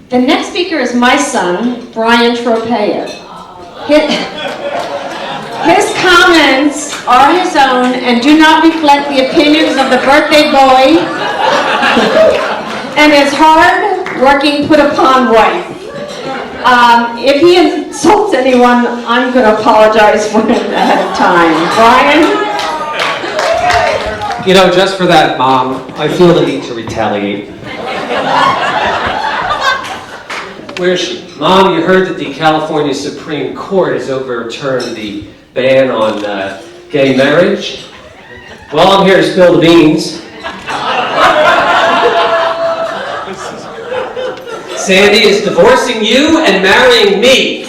The next speaker is my son, Brian Tropea. His comments are his own and do not reflect the opinions of the birthday boy and his hard-working, put-upon wife. If he insults anyone, I'm going to apologize for him ahead of time. Brian? You know, just for that, Mom, I feel the need to retaliate. Where is she? Mom, you heard that the California Supreme Court has overturned the ban on gay marriage? Well, I'm here to spill the beans. Sandy is divorcing you and marrying me.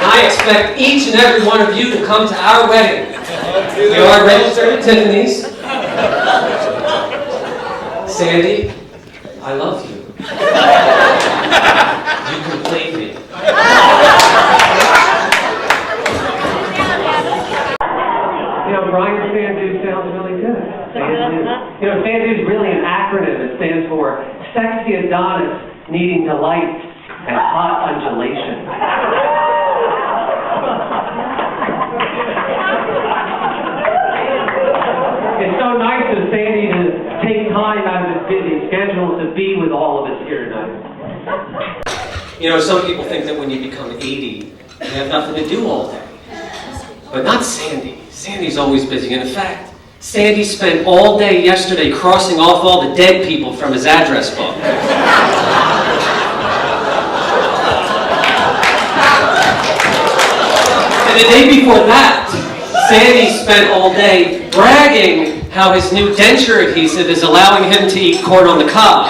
I expect each and every one of you to come to our wedding. We are registered at Tiffany's. Sandy, I love you. You complete me. You know, Brian Sandu sounds really good. Sandu. You know, Sandu is really an acronym that stands for Sexy Adonis Needing Delight and Hot Undulation. It's so nice of Sandy to take time out of his busy schedule to be with all of us here tonight. You know, some people think that when you become 80, you have nothing to do all day. But not Sandy. Sandy's always busy. And in fact, Sandy spent all day yesterday crossing off all the dead people from his address book. And the day before that, Sandy spent all day bragging how his new denture adhesive is allowing him to eat corn on the cob.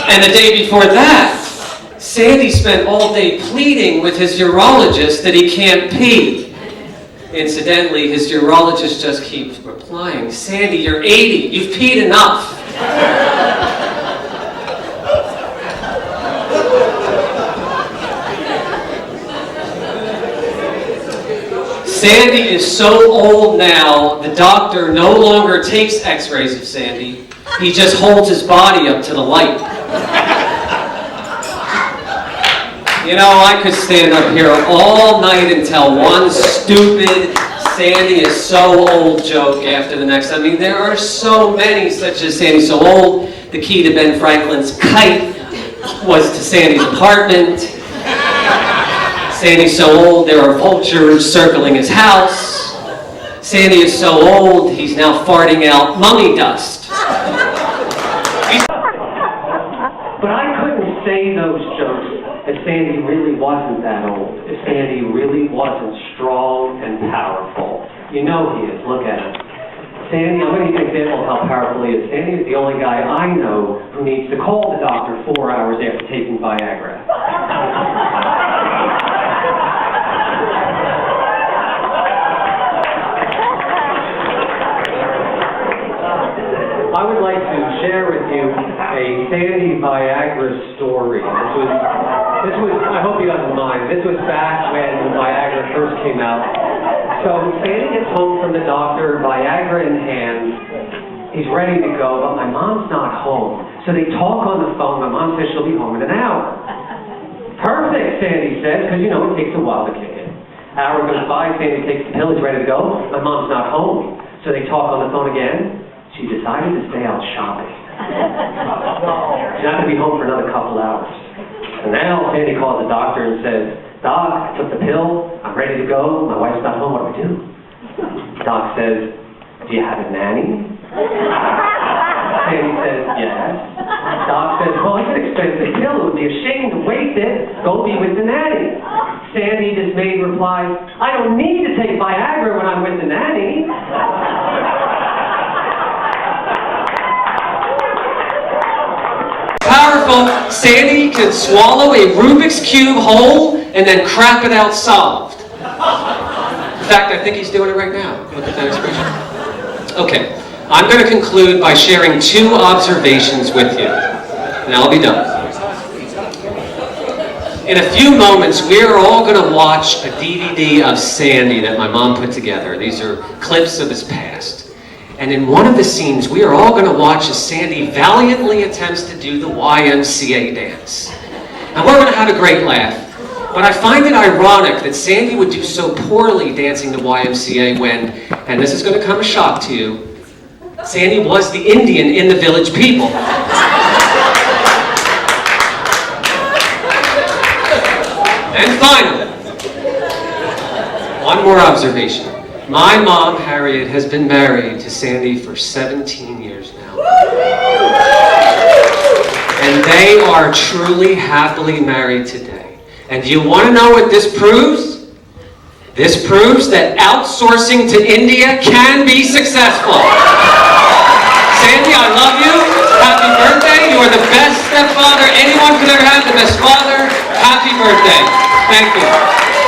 And the day before that, Sandy spent all day pleading with his urologist that he can't pee. Incidentally, his urologist just keeps replying, Sandy, you're 80, you've peed enough. Sandy is so old now, the doctor no longer takes x-rays of Sandy. He just holds his body up to the light. You know, I could stand up here all night and tell one stupid Sandy is so old joke after the next. I mean, there are so many, such as Sandy's so old, the key to Ben Franklin's kite was to Sandy's apartment. Sandy's so old, there are vultures circling his house. Sandy is so old, he's now farting out mummy dust. But I couldn't say those jokes if Sandy really wasn't that old, if Sandy really wasn't strong and powerful. You know he is, look at him. Sandy, I'm going to give you an example of how powerful he is. Sandy is the only guy I know who needs to call the doctor 4 hours after taking Viagra. I would like to share with you a Sandy Viagra story. This was, I hope you guys don't mind, this was back when Viagra first came out. So Sandy gets home from the doctor, Viagra in hand. He's ready to go, but my mom's not home. So they talk on the phone. My mom says she'll be home in an hour. Perfect, Sandy says, because you know it takes a while to kick in. Hour goes by, Sandy takes the pill, he's ready to go. My mom's not home. So they talk on the phone again. She decided to stay out shopping. She's not going to be home for another couple hours. And now Sandy calls the doctor and says, Doc, I took the pill, I'm ready to go, my wife's not home, what do I do? Doc says, do you have a nanny? Sandy says, yes. Doc says, well, it's an expensive pill, it would be a shame to waste it, go be with the nanny. Sandy dismayed replies, I don't need to take Viagra when I'm with the nanny. Powerful, Sandy could swallow a Rubik's Cube whole and then crap it out solved. In fact, I think he's doing it right now. Look at that expression. Okay, I'm going to conclude by sharing 2 observations with you. And I'll be done. In a few moments, we're all going to watch a DVD of Sandy that my mom put together. These are clips of his past. And in one of the scenes, we are all going to watch as Sandy valiantly attempts to do the YMCA dance. And we're going to have a great laugh. But I find it ironic that Sandy would do so poorly dancing the YMCA when, and this is going to come as a shock to you, Sandy was the Indian in the Village People. And finally, one more observation. My mom, Harriet, has been married to Sandy for 17 years now. And they are truly happily married today. And do you want to know what this proves? This proves that outsourcing to India can be successful. Sandy, I love you. Happy birthday. You are the best stepfather anyone could ever have, the best father. Happy birthday. Thank you.